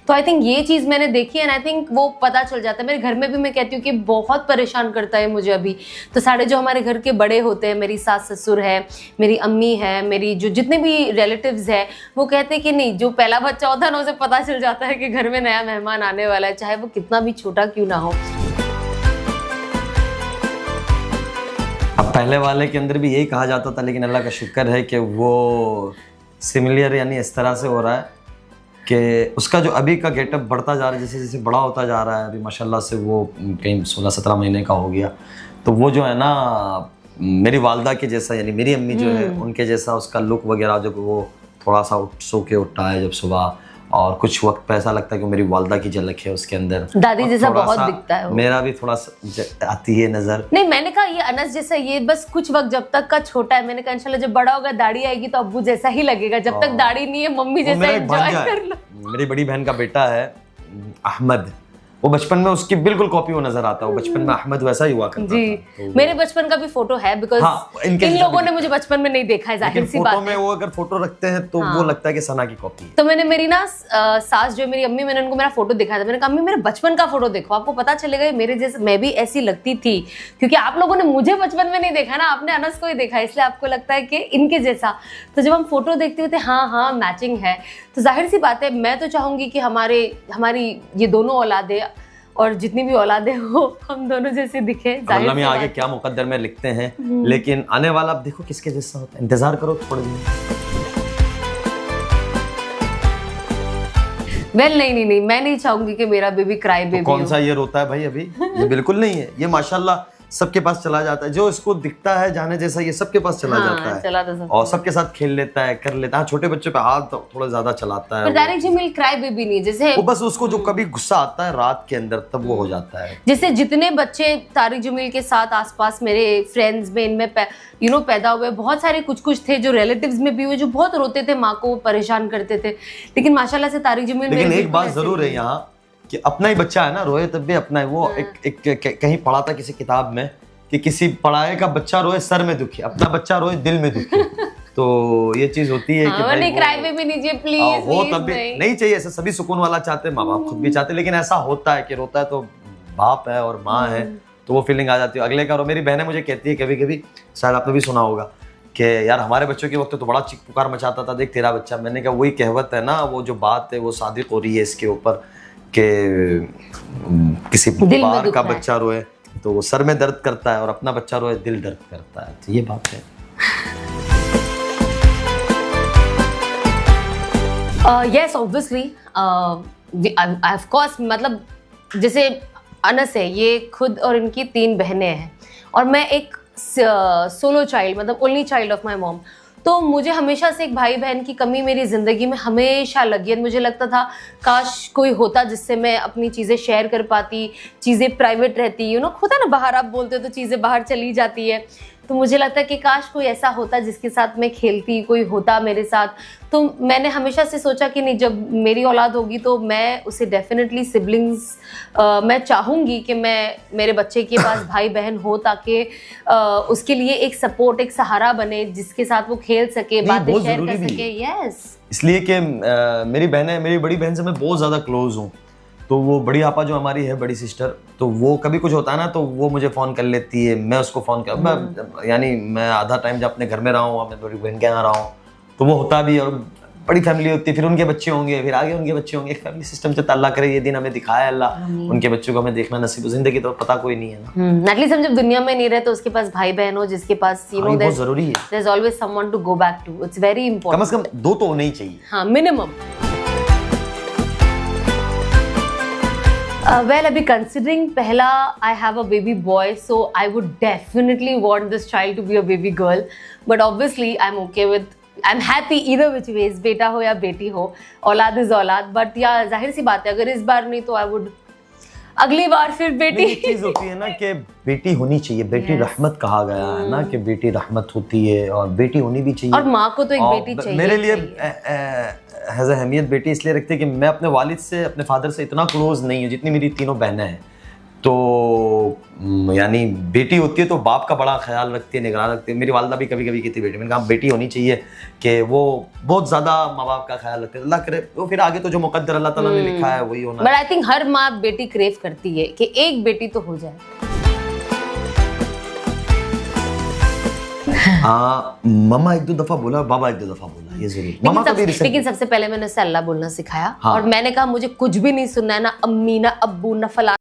तो I think ये चीज मैंने देखी है, एंड आई थिंक वो पता चल जाता है। मेरे घर में भी मैं कहती हूँ कि बहुत परेशान करता है मुझे अभी। तो सारे जो हमारे घर के बड़े होते हैं, मेरी सास ससुर है, मेरी अम्मी है, मेरी जो जितने भी रिलेटिव्स हैं, वो कहते हैं कि नहीं, जो पहला बच्चा होता है ना, उसे पता चल जाता है कि घर में नया मेहमान आने वाला है, चाहे वो कितना भी छोटा क्यों ना हो। अब पहले वाले के अंदर भी यही कहा जाता था, लेकिन अल्लाह का शुक्र है कि वो सिमिलर यानी इस तरह से हो रहा है कि उसका जो अभी का गेटअप बढ़ता जा रहा है, जैसे जैसे बड़ा होता जा रहा है। अभी माशाल्लाह से वो कहीं 16-17 महीने का हो गया, तो वो जो है ना मेरी वालदा के जैसा, यानी मेरी अम्मी जो है उनके जैसा उसका लुक वगैरह, जो वो थोड़ा सा सो के उठता है जब सुबह, और कुछ वक्त पे ऐसा लगता है कि मेरी वालदा की झलक है उसके अंदर। दादी जैसा बहुत दिखता है वो। मेरा भी थोड़ा सा आती है नजर। नहीं, मैंने कहा ये अनस जैसा, ये बस कुछ वक्त जब तक का छोटा है। मैंने कहा इंशाल्लाह जब बड़ा होगा दाढ़ी आएगी तो अब्बू जैसा ही लगेगा, जब तक दाढ़ी नहीं है मम्मी जैसा एंजॉय कर लो। मेरी बड़ी बहन का बेटा है अहमद, वो बचपन में उसकी बिल्कुल कॉपी वो नजर आता है। वो बचपन में अहमद वैसा ही हुआ करता जी था। तो मेरे बचपन का भी फोटो है, बिकॉज इन लोगों ने मुझे बचपन में नहीं देखा है, जाहिर सी बात है। फोटो में वो अगर फोटो रखते हैं तो वो लगता है कि सना की कॉपी है। तो मैंने मेरी ना सास जो मेरी अम्मी, मैंने उनको मेरा फोटो दिखाया था। मैंने कहा अम्मी मेरे बचपन का फोटो देखो, आपको पता चलेगा मेरे जैसे मैं भी ऐसी लगती थी, क्योंकि आप लोगों ने मुझे बचपन में नहीं देखा ना, आपने अनस को ही देखा, इसलिए आपको लगता है कि इनके जैसा। तो जब हम फोटो देखते हुए थे, हाँ मैचिंग है, तो जाहिर सी बात है मैं तो चाहूंगी कि हमारी ये दोनों औलादे और जितनी भी औलादे हो, हम दोनों जैसे दिखे। अल्लाह में आगे क्या मुकद्दर में लिखते हैं, लेकिन आने वाला अब देखो किसके जैसा होता है। इंतजार करो थोड़े दिन। नहीं, मैं नहीं चाहूंगी कि मेरा बेबी क्राई बेबी कौन सा ये रोता है भाई अभी? ये बिल्कुल नहीं है, ये माशाल्लाह सबके पास चला जाता है। जो इसको दिखता है जाने जैसा, ये सबके पास चला जाता है, चला तो और सबके साथ खेल लेता है, कर लेता है। छोटे बच्चे पे हाथ तो थोड़ा ज्यादा चलाता है। तारिक जमील क्राई बेबी नहीं, जैसे वो बस उसको जो कभी गुस्सा आता है रात के अंदर, तब वो हो जाता है। जैसे जितने बच्चे तारिक जमील के साथ आसपास मेरे फ्रेंड्स में, इनमें पैदा हुए, बहुत सारे कुछ थे जो रिलेटिव्स में भी हुए, जो बहुत रोते थे, माँ को परेशान करते थे। लेकिन माशाल्लाह से तारिक जमील, लेकिन एक बात जरूर है यहाँ कि अपना ही बच्चा है ना, रोए तब भी अपना है। वो एक कहीं पढ़ा था किसी किताब में कि किसी पढ़ाए का बच्चा रोए सर में दुखी, अपना बच्चा रोए दिल में दुखी। तो ये चीज होती है कि भाई क्राई बेबी नहीं चाहिए, प्लीज हो तब भी नहीं चाहिए। ऐसा सभी सुकून वाला चाहते हैं, माँ बाप खुद भी चाहते हैं, लेकिन ऐसा होता है कि रोता है तो बाप है और माँ है, तो वो फीलिंग आ जाती है अगले का। मेरी बहनें मुझे कहती है कभी कभी, शायद आपने भी सुना होगा, कि यार हमारे बच्चों के वक्त तो बड़ा चीख पुकार मचाता था, देख तेरा बच्चा। मैंने कहा वही कहवत है ना, वो जो बात है वो सादिक हो रही है इसके ऊपर, कि किसी बाहर का बच्चा रोए तो वो सर में दर्द करता है, और अपना बच्चा रोए दिल दर्द करता है। तो ये बात है। यस ऑब्वियसली, ऑफ कोर्स, मतलब जैसे अनस है, ये खुद और इनकी 3 बहनें हैं, और मैं एक सोलो चाइल्ड, मतलब only child of my mom. तो मुझे हमेशा से एक भाई बहन की कमी मेरी ज़िंदगी में हमेशा लगी है। मुझे लगता था काश कोई होता जिससे मैं अपनी चीज़ें शेयर कर पाती, चीज़ें प्राइवेट रहती, होता है ना, बाहर आप बोलते हो तो चीज़ें बाहर चली जाती है। तो मुझे लगता है कि काश कोई ऐसा होता जिसके साथ मैं खेलती, कोई होता मेरे साथ। तो मैंने हमेशा से सोचा कि नहीं, जब मेरी औलाद होगी तो मैं उसे डेफिनेटली सिबलिंग्स, मैं चाहूँगी कि मेरे बच्चे के पास भाई बहन हो, ताकि उसके लिए एक सपोर्ट, एक सहारा बने, जिसके साथ वो खेल सके, बातें शेयर कर सके। यस, इसलिए कि मेरी बड़ी बहन से मैं बहुत ज़्यादा क्लोज हूँ। तो वो बड़ी आपा जो हमारी है, बड़ी सिस्टर, तो वो कभी कुछ होता है ना तो वो मुझे फ़ोन कर लेती है, मैं उसको फ़ोन कर, मैं आधा टाइम जब अपने घर में रहा हूँ, मैं बड़ी बहन के यहाँ रहा हूँ, तो वो होता भी। और बड़ी फैमिली होती है, फिर उनके बच्चे होंगे, फिर आगे उनके बच्चे होंगे, एक फैमिली सिस्टम चलता। अल्लाह करे ये दिन हमें दिखाया अल्लाह, उनके बच्चों को हमें देखना नसीब। जिंदगी तो पता कोई नहीं है ना, एटलीस्ट हम जब दुनिया में नहीं रहे तो उसके पास भाई बहन हो, जिसके पास बहुत जरूरी है। There is always someone to go back to, it's very important. कम से कम 2 तो होने ही चाहिए, हाँ, मिनिमम। Well, अभी considering पहला I have a baby boy, so I would definitely want this child to be a baby girl. But obviously I'm okay with, I'm happy either which ways, बेटा हो या बेटी हो, औलाद इज औलाद। But या जाहिर सी बात है, अगर इस बार नहीं तो I would अगली बार फिर बेटी। एक चीज होती है ना कि बेटी होनी चाहिए, बेटी रहमत कहा गया है ना, कि बेटी रहमत होती है और बेटी होनी भी चाहिए, और माँ को तो एक बेटी चाहिए। मेरे लिए हैज़ अहमियत बेटी इसलिए रखती है कि मैं अपने वालिद से, अपने फादर से इतना क्लोज नहीं हूँ जितनी मेरी तीनों बहनें हैं। तो यानी बेटी होती है तो बाप का बड़ा ख्याल रखती है, निगरान रखती है। मेरी वालदा भी कभी कभी कहती बेटी, मैंने कहा बेटी होनी चाहिए कि वो बहुत ज़्यादा माँ बाप का ख्याल रखते हैं। अल्लाह करे तो फिर आगे तो जो मुकद्दर अल्लाह ताला ने लिखा है वही होना। बट आई थिंक हर माँ बेटी क्रेव करती है कि एक बेटी तो हो जाए। मम्मा एक दो दफा बोला, बाबा एक दो दफा बोला, ये जरूर। मम्मा कभी लेकिन सबसे पहले मैंने उसे अल्लाह बोलना सिखाया। हाँ। और मैंने कहा मुझे कुछ भी नहीं सुनना है, ना अम्मी ना अब्बू ना फला